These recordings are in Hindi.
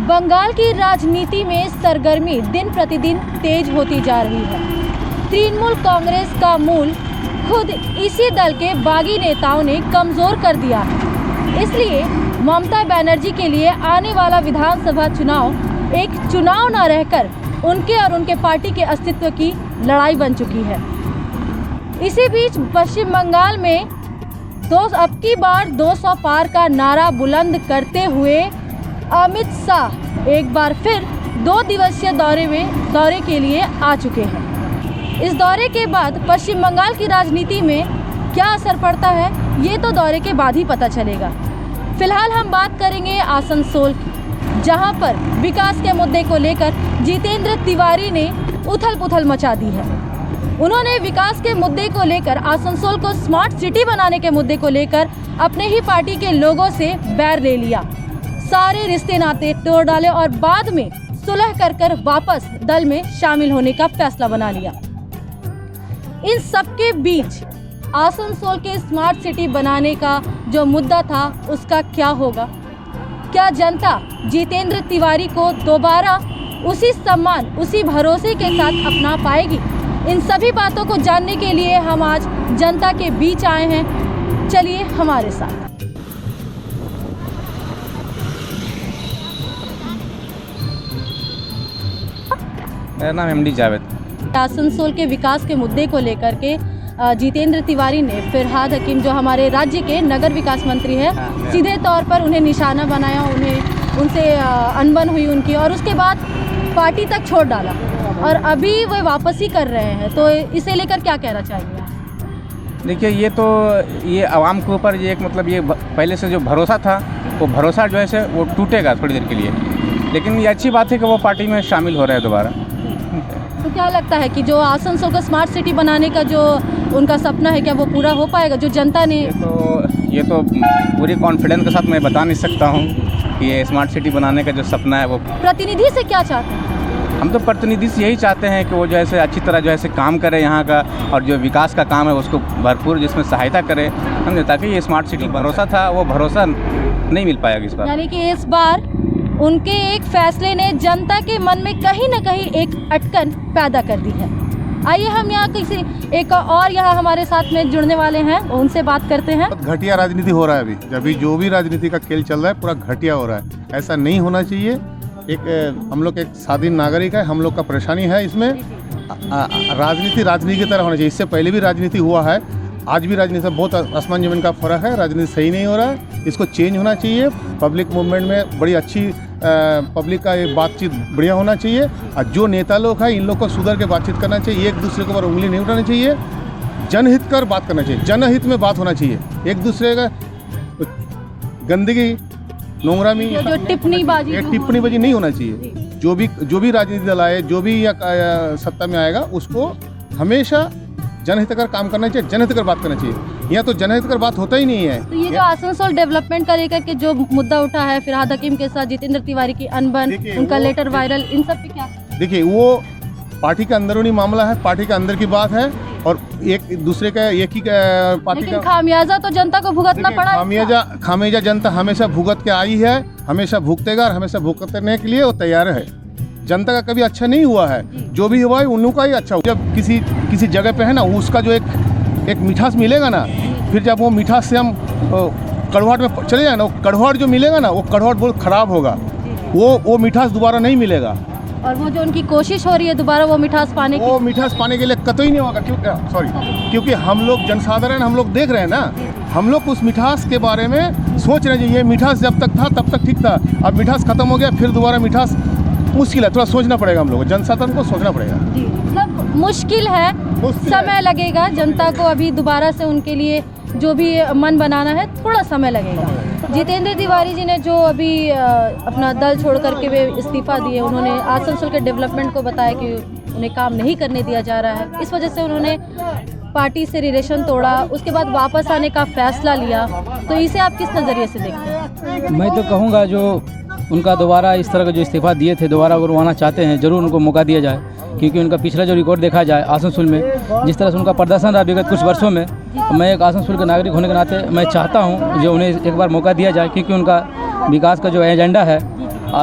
बंगाल की राजनीति में सरगर्मी दिन प्रतिदिन तेज होती जा रही है। तृणमूल कांग्रेस का मूल खुद इसी दल के बागी नेताओं ने कमजोर कर दिया है। इसलिए ममता बनर्जी के लिए आने वाला विधानसभा चुनाव एक चुनाव न रहकर उनके और उनके पार्टी के अस्तित्व की लड़ाई बन चुकी है। इसी बीच पश्चिम बंगाल में अब की बार 200 पार का नारा बुलंद करते हुए अमित शाह एक बार फिर 2 दिवसीय दौरे के लिए आ चुके हैं। इस दौरे के बाद पश्चिम बंगाल की राजनीति में क्या असर पड़ता है, ये तो दौरे के बाद ही पता चलेगा। फिलहाल हम बात करेंगे आसनसोल की, जहां पर विकास के मुद्दे को लेकर जितेंद्र तिवारी ने उथल पुथल मचा दी है। उन्होंने विकास के मुद्दे को लेकर, आसनसोल को स्मार्ट सिटी बनाने के मुद्दे को लेकर अपने ही पार्टी के लोगों से बैर ले लिया, सारे रिश्ते नाते तोड़ डाले और बाद में सुलह कर वापस दल में शामिल होने का फैसला बना लिया। इन सबके बीच आसनसोल के स्मार्ट सिटी बनाने का जो मुद्दा था उसका क्या होगा? क्या जनता जितेंद्र तिवारी को दोबारा उसी सम्मान, उसी भरोसे के साथ अपना पाएगी? इन सभी बातों को जानने के लिए हम आज जनता के बीच आए हैं। चलिए हमारे साथ। मेरा नाम एमडी जावेद। आसनसोल के विकास के मुद्दे को लेकर के जितेंद्र तिवारी ने फिरहाद हकीम, जो हमारे राज्य के नगर विकास मंत्री हैं, सीधे तौर पर उन्हें निशाना बनाया, उनसे अनबन हुई उनकी, और उसके बाद पार्टी तक छोड़ डाला और अभी वो वापसी कर रहे हैं। तो इसे लेकर क्या कहना चाहिए? देखिए, ये आवाम के ऊपर ये एक मतलब ये पहले से जो भरोसा था वो भरोसा जो है वो टूटेगा थोड़ी देर के लिए, लेकिन ये अच्छी बात है कि वो पार्टी में शामिल हो रहे हैं दोबारा। तो क्या लगता है कि जो आसनसोल को स्मार्ट सिटी बनाने का जो उनका सपना है, क्या वो पूरा हो पाएगा? जो जनता ने ये तो पूरी कॉन्फिडेंस के साथ मैं बता नहीं सकता हूँ कि ये स्मार्ट सिटी बनाने का जो सपना है वो। प्रतिनिधि से क्या चाहते हैं? हम तो प्रतिनिधि से यही चाहते हैं कि वो जो है अच्छी तरह जो है काम करे यहाँ का, और जो विकास का काम है उसको भरपूर जिसमें सहायता करे, समझे, ताकि ये स्मार्ट सिटी भरोसा था वो भरोसा नहीं मिल पाएगा इस बार। यानी कि इस बार उनके एक फैसले ने जनता के मन में कहीं न कहीं एक अटकन पैदा कर दी है। आइए हम यहाँ एक और यहाँ हमारे साथ में जुड़ने वाले हैं, उनसे बात करते हैं। घटिया राजनीति हो रहा है अभी जो भी राजनीति का खेल चल रहा है पूरा घटिया हो रहा है। ऐसा नहीं होना चाहिए। हम लोग एक स्वाधीन नागरिक है, हम लोग का परेशानी है इसमें। राजनीति की तरह होना चाहिए। इससे पहले भी राजनीति हुआ है, आज भी राजनीति में बहुत आसमान जमीन का फर्क है। राजनीति सही नहीं हो रहा है, इसको चेंज होना चाहिए। पब्लिक मूवमेंट में बड़ी अच्छी पब्लिक का एक बातचीत बढ़िया होना चाहिए, और जो नेता लोग हैं इन लोग को सुधर के बातचीत करना चाहिए। एक दूसरे के ऊपर उंगली नहीं उठानी चाहिए, जनहित कर बात करना चाहिए, जनहित में बात होना चाहिए। एक दूसरे का गंदगी, नोंगरामी, जो टिप्पणीबाजी नहीं होना चाहिए। जो भी राजनीतिक दल आए, जो भी सत्ता में आएगा, उसको हमेशा जनहित कर काम करना चाहिए, जनहित कर बात करना चाहिए। यहाँ तो जनहित कर बात होता ही नहीं है। तो ये जो आसनसोल डेवलपमेंट का लेकर के जो मुद्दा उठा है, फिरहाद हकीम के साथ जितेंद्र तिवारी की अनबन, उनका लेटर वायरल, इन सब पे क्या? देखिए, वो पार्टी का अंदरूनी मामला है, पार्टी के अंदर की बात है, और एक दूसरे का एक ही पार्टी का खामियाजा तो जनता को भुगतना पड़ा। खामियाजा जनता हमेशा भुगत के आई है, हमेशा भुगतेगा और हमेशा भुगतने के लिए वो तैयार है। जनता का कभी अच्छा नहीं हुआ है, जो भी हुआ है उन लोगों का ही अच्छा हुआ। जब किसी जगह पे है ना, उसका जो एक मिठास मिलेगा ना, फिर जब वो मिठास से हम कड़वाहट में चले जाए ना, वो कड़वाहट जो मिलेगा ना, वो कड़वाहट बहुत ख़राब होगा। वो मिठास दोबारा नहीं मिलेगा। और वो जो उनकी कोशिश हो रही है दोबारा वो मिठास पाने के लिए कतई नहीं होगा। क्योंकि हम लोग जनसाधारण हम लोग देख रहे हैं ना, हम लोग उस मिठास के बारे में सोच रहे हैं। ये मिठास जब तक था तब तक ठीक था, अब मिठास खत्म हो गया, फिर दोबारा मिठास मुश्किल है। थोड़ा सोचना पड़ेगा, हम लोग जनसाधारण को सोचना पड़ेगा। मतलब मुश्किल है, समय लगेगा। जनता को अभी दोबारा से उनके लिए जो भी मन बनाना है, थोड़ा समय लगेगा। जितेंद्र तिवारी जी ने जो अभी अपना दल छोड़ करके वे इस्तीफा दिए, उन्होंने आसनसोल के डेवलपमेंट को बताया कि उन्हें काम नहीं करने दिया जा रहा है। इस वजह से उन्होंने पार्टी से रिलेशन तोड़ा, उसके बाद वापस आने का फैसला लिया। तो इसे आप किस नज़रिए से देखते हैं? मैं तो कहूँगा जो उनका दोबारा इस तरह का जो इस्तीफ़ा दिए थे दोबारा अगर वो आना चाहते हैं ज़रूर उनको मौका दिया जाए, क्योंकि उनका पिछला जो रिकॉर्ड देखा जाए आसनसोल में जिस तरह से उनका प्रदर्शन रहा विगत कुछ वर्षों में, तो मैं एक आसनसोल के नागरिक होने के नाते मैं चाहता हूँ जो उन्हें एक बार मौका दिया जाए, क्योंकि उनका विकास का जो एजेंडा है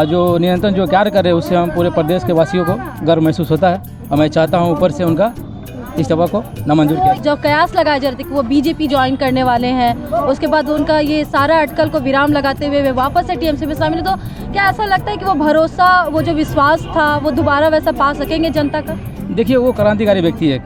जो निरंतर जो कार्य कर रहे हैं उससे हम पूरे प्रदेश के वासियों को गर्व महसूस होता है और मैं चाहता हूँ ऊपर से उनका इस्तीफा को नामंजूर किया। जब कयास लगाया जा रहा था कि वो बीजेपी ज्वाइन करने वाले हैं, उसके बाद उनका ये सारा अटकल को विराम लगाते हुए वे वापस से टीएमसी में शामिल है, तो क्या ऐसा लगता है कि वो भरोसा, वो जो विश्वास था वो दोबारा वैसा पा सकेंगे जनता का? देखिए वो क्रांतिकारी व्यक्ति है,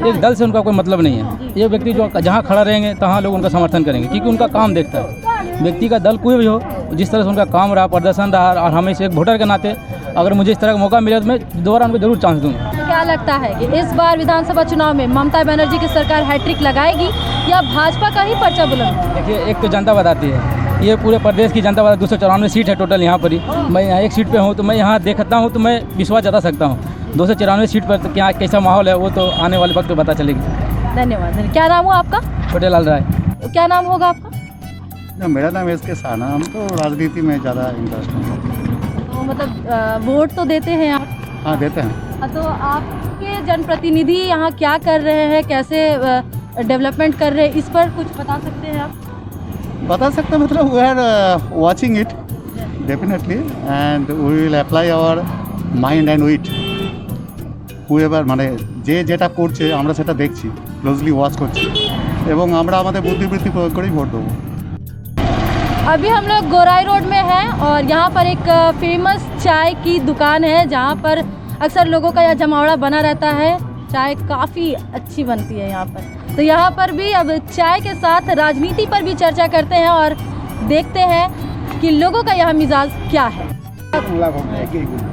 एक दल से उनका कोई मतलब नहीं है। ये व्यक्ति जो जहाँ खड़ा रहेंगे तहाँ लोग उनका समर्थन करेंगे, क्योंकि उनका काम देखता है। व्यक्ति का दल कोई भी हो, जिस तरह से उनका काम रहा, प्रदर्शन रहा, और हमें एक वोटर के नाते अगर मुझे इस तरह का मौका मिले तो मैं दोबारा उनको जरूर चांस दूँगा। क्या लगता है कि इस बार विधानसभा चुनाव में ममता बनर्जी की सरकार हैट्रिक लगाएगी या भाजपा का ही पर्चा बुलंद? देखिए एक तो जनता बताती है, ये पूरे प्रदेश की जनता बताती है। 294 सीट है टोटल यहाँ पर ही, मैं यहाँ एक सीट पे हूँ, तो मैं यहाँ देखता हूँ तो मैं विश्वास जता सकता हूँ। 294 सीट पर तो क्या कैसा माहौल है वो तो आने वाले वक्त में पता चलेगी। धन्यवाद। क्या नाम हुआ आपका? छोटे लाल राय। क्या नाम होगा आपका? मेरा नाम एस के साना। हम तो राजनीति में ज़्यादा इंटरेस्ट है। तो मतलब वोट तो देते हैं आप? हाँ देते हैं। तो आपके जनप्रतिनिधि यहाँ क्या कर रहे हैं, कैसे डेवलपमेंट कर रहे हैं, इस पर कुछ बता सकते हैं आप? बता सकते हैं, मतलब we are watching it definitely and we will apply our mind and wit whoever, মানে যে যেটা করছে আমরা সেটা দেখছি, ক্লোজলি ওয়াচ করছি এবং আমরা আমাদের বুদ্ধিবৃত্তি প্রয়োগ করেই ভোট দেবো। अभी हम लोग गोराई रोड में हैं और यहाँ पर एक फेमस चाय की दुकान है जहाँ पर अक्सर लोगों का यह जमावड़ा बना रहता है। चाय काफ़ी अच्छी बनती है यहाँ पर। तो यहाँ पर भी अब चाय के साथ राजनीति पर भी चर्चा करते हैं और देखते हैं कि लोगों का यह मिजाज क्या है।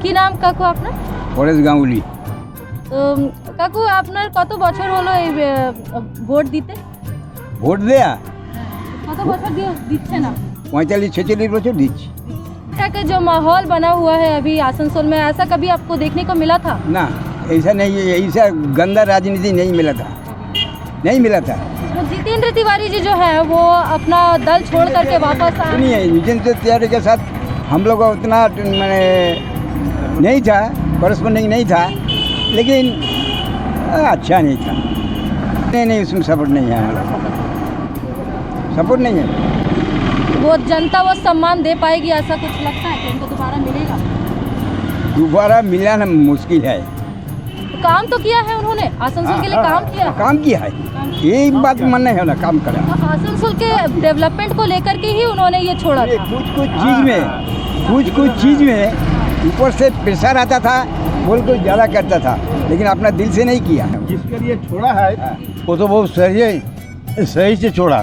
কি নাম কাকু আপনার? পরেশ গাঙ্গুলি। তো কাকু আপনার কত বছর হলো এই ভোট দিতে? ভোট দেয়া কত বছর দিচ্ছেন আপনি? 45-46 বছর দিচ্ছি। क्या का जो माहौल बना हुआ है अभी आसनसोल में, ऐसा कभी आपको देखने को मिला था? ना ऐसा नहीं, ऐसा गंदा राजनीति नहीं मिला था, नहीं मिला था। तो जितेंद्र तिवारी जी जो है वो अपना दल छोड़ करके वापस आए। नहीं है, जितेंद्र तिवारी के साथ हम लोग का उतना मैंने नहीं था, करस्पॉन्डिंग नहीं था, लेकिन अच्छा नहीं था। नहीं उसमें सपोर्ट नहीं है, हमारा सपोर्ट नहीं है। वो जनता वो सम्मान दे पाएगी, ऐसा कुछ लगता है कि उनको दोबारा मिलेगा? दोबारा मिलना मुश्किल है। तो काम तो किया है उन्होंने, आसनसोल के लिए काम किया। काम किया है, यही बात मन नहीं होना, काम करा। तो आसनसोल के डेवलपमेंट को लेकर के ही उन्होंने ये छोड़ा था। कुछ चीज़ में ऊपर से प्रेशर आता था, बोल को ज़्यादा करता था, लेकिन अपना दिल से नहीं किया। जिसके लिए छोड़ा है वो तो बहुत सही से छोड़ा,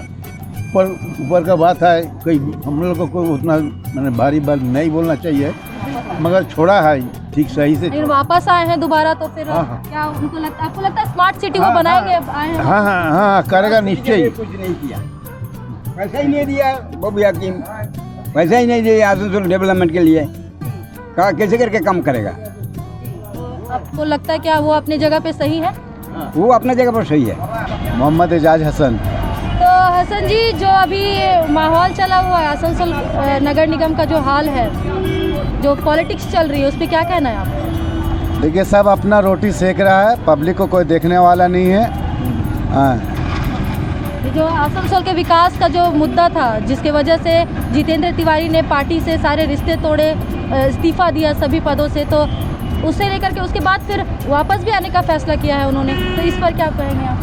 पर ऊपर का बात है कोई हम लोग को कोई उतना मैंने भारी बात नहीं बोलना चाहिए, मगर छोड़ा है ठीक सही से। लेकिन वापस आए हैं दोबारा, तो फिर क्या उनको लगता है, आपको लगता है स्मार्ट सिटी वो बनाएंगे? आए हैं हाँ करेगा निश्चय। कुछ नहीं किया, पैसा ही नहीं दिया बाबू हकीम, पैसा ही नहीं दिया आसनसोल डेवलपमेंट के लिए, कहा कैसे करके काम करेगा? आपको लगता है क्या वो अपनी जगह पे सही है? वो अपना जगह पर सही है। मोहम्मद एजाज हसन। तो हसन जी, जो अभी माहौल चला हुआ है आसनसोल नगर निगम का जो हाल है, जो पॉलिटिक्स चल रही है, उस पर क्या कहना है आप? देखिए सब अपना रोटी सेक रहा है, पब्लिक को कोई देखने वाला नहीं है। हाँ, जो आसनसोल के विकास का जो मुद्दा था, जिसके वजह से जितेंद्र तिवारी ने पार्टी से सारे रिश्ते तोड़े, इस्तीफा दिया सभी पदों से, तो उससे लेकर के उसके बाद फिर वापस भी आने का फैसला किया है उन्होंने, तो इस पर क्या कहेंगे आप?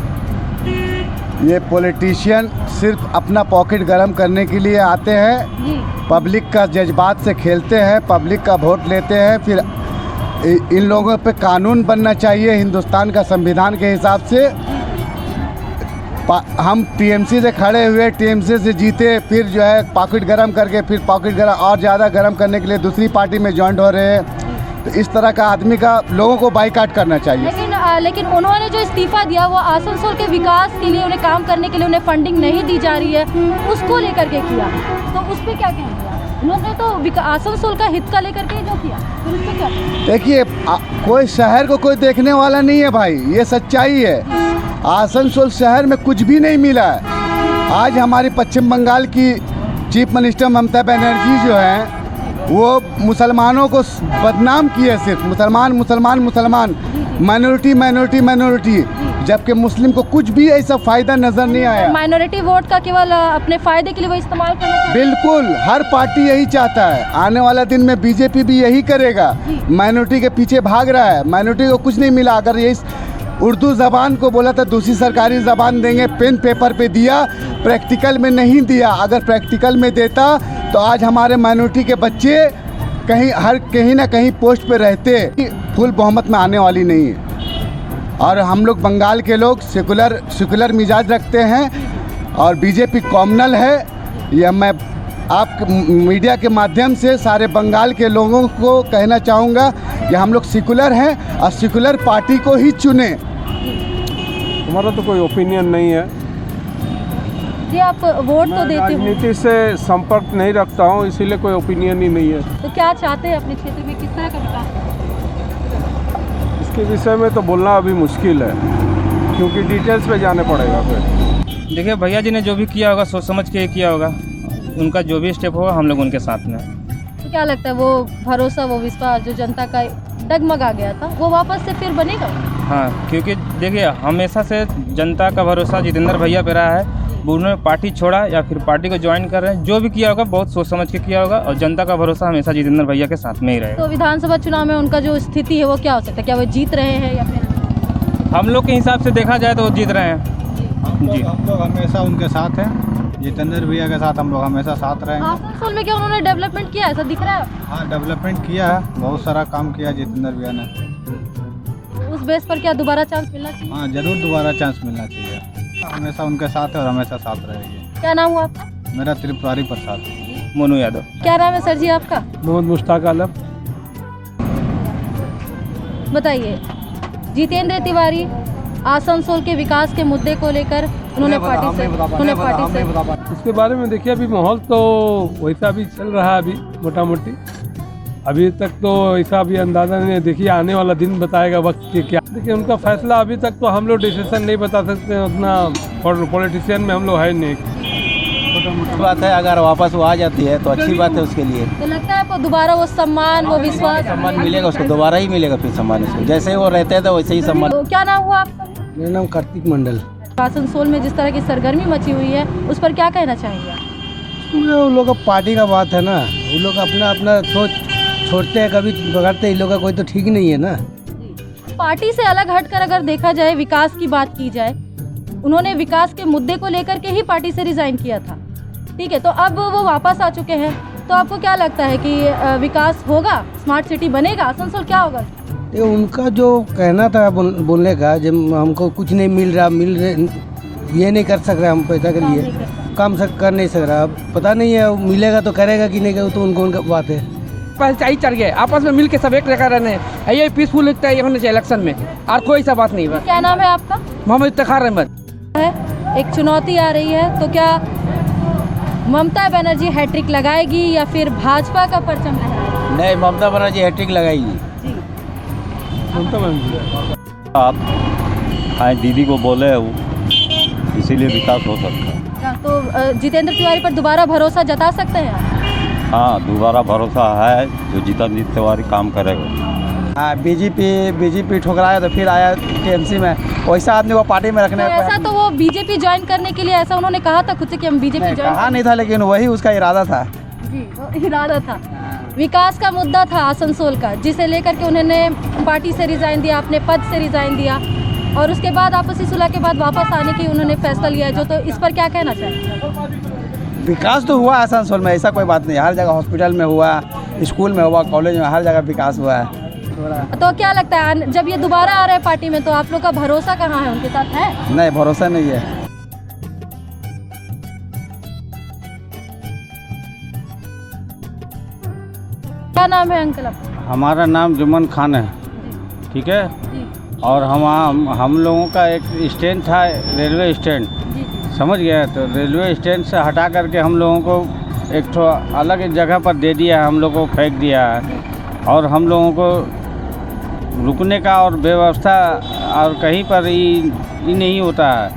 ये पॉलिटिशियन सिर्फ अपना पॉकेट गर्म करने के लिए आते हैं जी। पब्लिक का जज्बात से खेलते हैं, पब्लिक का वोट लेते हैं। फिर इन लोगों पे कानून बनना चाहिए हिंदुस्तान का संविधान के हिसाब से। हम टीएमसी से खड़े हुए, टीएमसी से जीते, फिर जो है पॉकेट गर्म करके फिर पॉकेट गर्म और ज़्यादा गर्म करने के लिए दूसरी पार्टी में ज्वाइन हो रहे हैं। तो इस तरह का आदमी का लोगों को बाइकाट करना चाहिए। लेकिन उन्होंने जो इस्तीफा दिया वो आसनसोल के विकास के लिए, उन्हें काम करने के लिए उन्हें फंडिंग नहीं दी जा रही है, उसको लेकर के किया, तो उस पर क्या कहेंगे आप? उन्होंने तो आसनसोल का हित का लेकर के जो किया, फिर उस पर क्या? देखिए कोई शहर को कोई देखने वाला नहीं है भाई, ये सच्चाई है। आसनसोल शहर में कुछ भी नहीं मिला है। आज हमारी पश्चिम बंगाल की चीफ मिनिस्टर ममता बनर्जी जो हैं, वो मुसलमानों को बदनाम किए, सिर्फ मुसलमान मुसलमान मुसलमान, माइनॉरिटी माइनॉरिटी माइनॉरिटी, जबकि मुस्लिम को कुछ भी ऐसा फ़ायदा नज़र नहीं आया। माइनॉरिटी वोट का केवल अपने फायदे के लिए वो इस्तेमाल करना चाहते हैं। बिल्कुल, हर पार्टी यही चाहता है। आने वाला दिन में बीजेपी भी यही करेगा। माइनॉरिटी के पीछे भाग रहा है, माइनॉरिटी को कुछ नहीं मिला। अगर ये उर्दू ज़बान को बोला था दूसरी सरकारी ज़बान देंगे, पेन पेपर पे दिया, प्रैक्टिकल में नहीं दिया। अगर प्रैक्टिकल में देता तो आज हमारे माइनॉरिटी के बच्चे कहीं ना कहीं पोस्ट पे रहते। फुल बहुमत में आने वाली नहीं है। और हम लोग बंगाल के लोग सेकुलर मिजाज रखते हैं और बीजेपी कॉमनल है। यह मैं आप मीडिया के माध्यम से सारे बंगाल के लोगों को कहना चाहूँगा कि हम लोग सेकुलर हैं और सेकुलर पार्टी को ही चुने। हमारा तो कोई ओपिनियन नहीं है। जी, आप वोट तो देते हो, राजनीति से संपर्क नहीं रखता हूँ, इसीलिए कोई ओपिनियन ही नहीं है। तो क्या चाहते हैं अपने क्षेत्र में, किस तरह का विकास? इसके विषय में तो बोलना अभी मुश्किल है, क्योंकि डिटेल्स पे जाने पड़ेगा फिर। देखिए, भैया जी ने जो भी किया होगा सोच समझ के किया होगा। उनका जो भी स्टेप होगा हम लोग उनके साथ में। तो क्या लगता है वो भरोसा, वो विश्वास जो जनता का डगमगा गया था, वो वापस से फिर बनेगा? हाँ, क्योंकि देखिए हमेशा से जनता का भरोसा जितेंद्र भैया पे रहा है। उन्होंने पार्टी छोड़ा या फिर पार्टी को ज्वाइन कर रहे हैं, जो भी किया होगा बहुत सोच समझ के किया होगा और जनता का भरोसा हमेशा जितेंद्र भैया के साथ में ही रहेगा। तो विधानसभा चुनाव में उनका जो स्थिति है वो क्या हो सकता है? क्या वो जीत रहे हैं या फिर? हम लोग के हिसाब से देखा जाए तो वो जीत रहे हैं जी। हम लोग हमेशा उनके साथ हैं, जितेंद्र भैया के साथ हम लोग हमेशा साथ रहेंगे। आसनसोल में क्या उन्होंने डेवलपमेंट किया, ऐसा दिख रहा है? हाँ, डेवलपमेंट किया है, बहुत सारा काम किया जितेंद्र भैया ने। उस बेस पर क्या दोबारा चांस मिलना चाहिए? हाँ, जरूर दोबारा चांस मिलना चाहिए। हमेशा उनके साथ है और हमेशा साथ रहेगी। क्या नाम हुआ आपका? मेरा त्रिपुरारी प्रसाद। मोनू यादव। क्या नाम है सर जी आपका? मोहम्मद मुश्ताक आलम। बताइए, जितेंद्र तिवारी आसनसोल के विकास के मुद्दे को लेकर उन्होंने पार्टी से इसके बारे में देखिए, अभी माहौल तो वैसा भी चल रहा है अभी मोटा मोटी। अभी तक तो ऐसा भी अंदाज़ा नहीं है। देखिए आने वाला दिन बताएगा वक्त के क्या। देखिए उनका फैसला अभी तक तो हम लोग डिसीजन नहीं बता सकते हैं, उतना पॉलिटिशियन में हम लोग है नहीं। बात है, अगर वापस वो आ जाती है तो अच्छी बात है उसके लिए। तो लगता है आपको दोबारा वो सम्मान, वो विश्वास सम्मान मिलेगा उसको, दोबारा ही मिलेगा फिर सम्मान उसको। जैसे वो रहते थे वैसे ही सम्मान। तो क्या नाम हुआ आपका? मेरा नाम कार्तिक मंडल। आसनसोल में जिस तरह की सरगर्मी मची हुई है उस पर क्या कहना चाहेंगे? उन लोग का पार्टी का बात है ना, उन लोग अपना अपना सोच छोड़ते हैं, कभी बगड़ते हैं। इन लोग का कोई तो ठीक नहीं है ना। पार्टी से अलग हटकर अगर देखा जाए, विकास की बात की जाए, उन्होंने विकास के मुद्दे को लेकर के ही पार्टी से रिजाइन किया था, ठीक है। तो अब वो वापस आ चुके हैं, तो आपको क्या लगता है कि विकास होगा, स्मार्ट सिटी बनेगा, आसनसोल क्या होगा? ये उनका जो कहना था बोलने का, जब हमको कुछ नहीं मिल रहा, ये नहीं कर सक रहा, हम पैसा के लिए काम कर नहीं सक रहा। पता नहीं है मिलेगा तो करेगा कि नहीं करेगा, तो उनका बात है। पहले चढ़ गए, आपस में मिल के सब एक जगह रहने, ये पीसफुल लगता है होना चाहिए इलेक्शन में, और कोई सा बात नहीं है। क्या नाम है आपका? मोहम्मद इफ्तिखार अहमद। एक चुनौती आ रही है, तो क्या ममता बनर्जी हैट्रिक लगाएगी या फिर भाजपा का परचम लहराएगी? नहीं, ममता बनर्जी हैट्रिक लगाएगी। आप आए दीदी को बोले वो, इसीलिए विकास हो सकता है। तो जितेंद्र तिवारी पर दोबारा भरोसा जता सकते हैं? हाँ, दोबारा भरोसा है जो जितेंद्र तिवारी काम करेगा। हाँ, बीजेपी ठुकराया तो फिर आया टीएमसी में, वैसा आदमी को पार्टी में रखने तो ऐसा तो वो बीजेपी ज्वाइन करने के लिए ऐसा उन्होंने कहा था खुद से कि हम बीजेपी ज्वाइन कहा नहीं था, लेकिन वही उसका इरादा था। जी, वो इरादा था। विकास का मुद्दा था आसनसोल का, जिसे लेकर के उन्होंने पार्टी से रिजाइन दिया, अपने पद से रिजाइन दिया, और उसके बाद आपसी सुलह के बाद वापस आने की उन्होंने फैसला लिया जो। तो इस पर क्या कहना चाहिए? विकास तो हुआ आसनसोल में, ऐसा कोई बात नहीं। हर जगह हॉस्पिटल में हुआ, स्कूल में हुआ, कॉलेज में, हर जगह विकास हुआ है। तो क्या लगता है जब ये दोबारा आ रहे हैं पार्टी में, तो आप लोग का भरोसा कहाँ है, उनके साथ है? नहीं, भरोसा नहीं है। क्या नाम है अंकल आपका? हमारा नाम जुम्मन खान है, ठीक है। और हम लोगों का एक स्टैंड था, रेलवे स्टैंड, समझ गए। तो रेलवे स्टैंड से हटा करके हम लोगों को एक तो अलग जगह पर दे दिया है, हम लोगों को फेंक दिया है। और हम लोगों को रुकने का और व्यवस्था और कहीं पर ही नहीं होता है।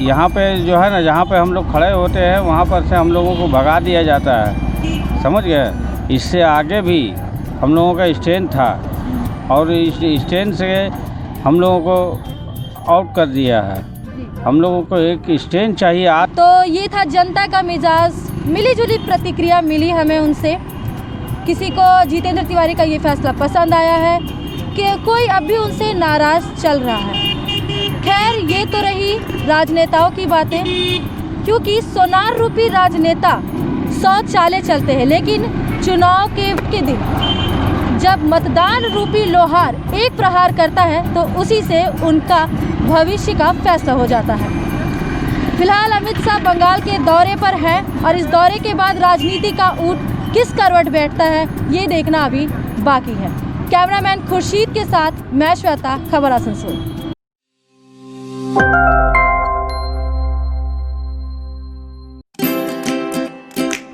यहाँ पे जो है ना, जहाँ पे हम लोग खड़े होते हैं वहाँ पर से हम लोगों को भगा दिया जाता है, समझ गए। इससे आगे भी हम लोगों का स्टैंड था और इस स्टैंड से हम लोगों को आउट कर दिया है। हम लोगों को एक स्टैंड चाहिए। तो ये था जनता का मिजाज, मिली जुली प्रतिक्रिया मिली हमें उनसे। किसी को जितेंद्र तिवारी का ये फैसला पसंद आया है कि कोई अब भी उनसे नाराज़ चल रहा है। खैर, ये तो रही राजनेताओं की बातें, क्योंकि सोनार रूपी राजनेता 100 चालें चलते हैं, लेकिन चुनाव के दिन जब मतदान रूपी लोहार एक प्रहार करता है तो उसी से उनका भविष्य का फैसला हो जाता है। फिलहाल अमित शाह बंगाल के दौरे पर हैं और इस दौरे के बाद राजनीति का ऊँट किस करवट बैठता है ये देखना अभी बाकी है। कैमरामैन खुर्शीद के साथ मैं श्वेता, खबर आसनसोल।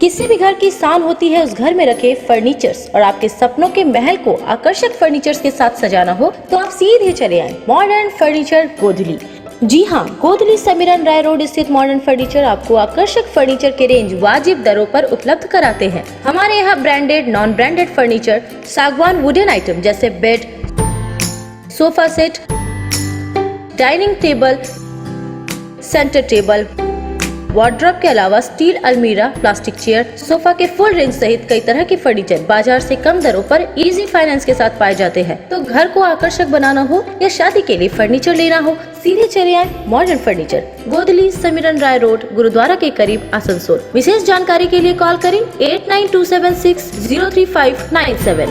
किसी भी घर की शान होती है उस घर में रखे फर्नीचर्स, और आपके सपनों के महल को आकर्षक फर्नीचर्स के साथ सजाना हो तो आप सीधे चले आए मॉडर्न फर्नीचर गोदली। जी हाँ, गोदली समीरन राय रोड स्थित मॉडर्न फर्नीचर आपको आकर्षक फर्नीचर के रेंज वाजिब दरों पर उपलब्ध कराते हैं। हमारे यहाँ ब्रांडेड, नॉन ब्रांडेड फर्नीचर, सागवान वुडन आइटम जैसे bed, sofa set, dining table, centre table, wardrobe के अलावा स्टील अलमीरा, प्लास्टिक चेयर, सोफा के फुल रेंज सहित कई तरह के फर्नीचर बाजार से कम दरों पर इजी फाइनेंस के साथ पाए जाते हैं। तो घर को आकर्षक बनाना हो या शादी के लिए फर्नीचर लेना हो, सीधे चले आए मॉडर्न फर्नीचर, गोदली समीरन राय रोड, गुरुद्वारा के करीब, आसनसोल। विशेष जानकारी के लिए कॉल करें 8927603597।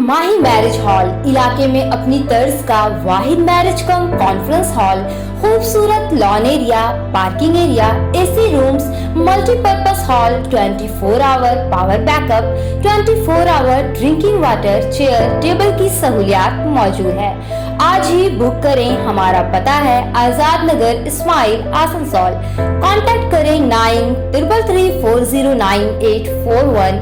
माही मैरिज हॉल इलाके में अपनी तर्ज का वाहिद मैरिज कम कॉन्फ्रेंस हॉल, खूबसूरत lawn area, parking area, AC rooms, multipurpose hall, 24 hour power backup, 24 hour drinking water, chair table की सहूलियात मौजूद है। आज ही बुक करें। हमारा पता है आजाद नगर, इस्माइल, आसनसोल। कांटेक्ट करें 9334098841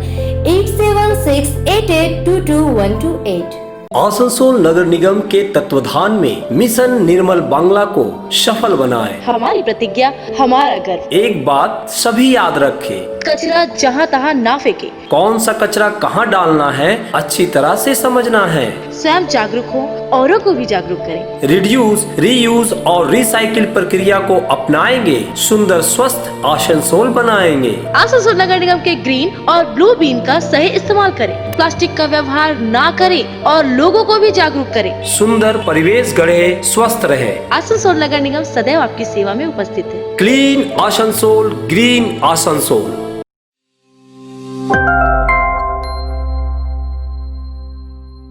8768822128। आसनसोल नगर निगम के तत्वाधान में मिशन निर्मल बांग्ला को सफल बनाएं। हमारी प्रतिज्ञा, हमारा गर्व। एक बात सभी याद रखें, कचरा जहाँ तहाँ ना फेंके। कौन सा कचरा कहाँ डालना है अच्छी तरह से समझना है। स्वयं जागरूक हो, औरों को भी जागरूक करें। रिड्यूस, रीयूज और रिसाइकिल प्रक्रिया को अपनाएंगे, सुंदर स्वस्थ आसनसोल बनाएंगे। आसनसोल नगर निगम के ग्रीन और ब्लू बीन का सही इस्तेमाल करें, प्लास्टिक का व्यवहार ना करें और लोगों को भी जागरूक करें। सुंदर परिवेश गढ़े, स्वस्थ रहे। आसनसोल नगर निगम सदैव आपकी सेवा में उपस्थित है। Clean Asansol, green Asansol.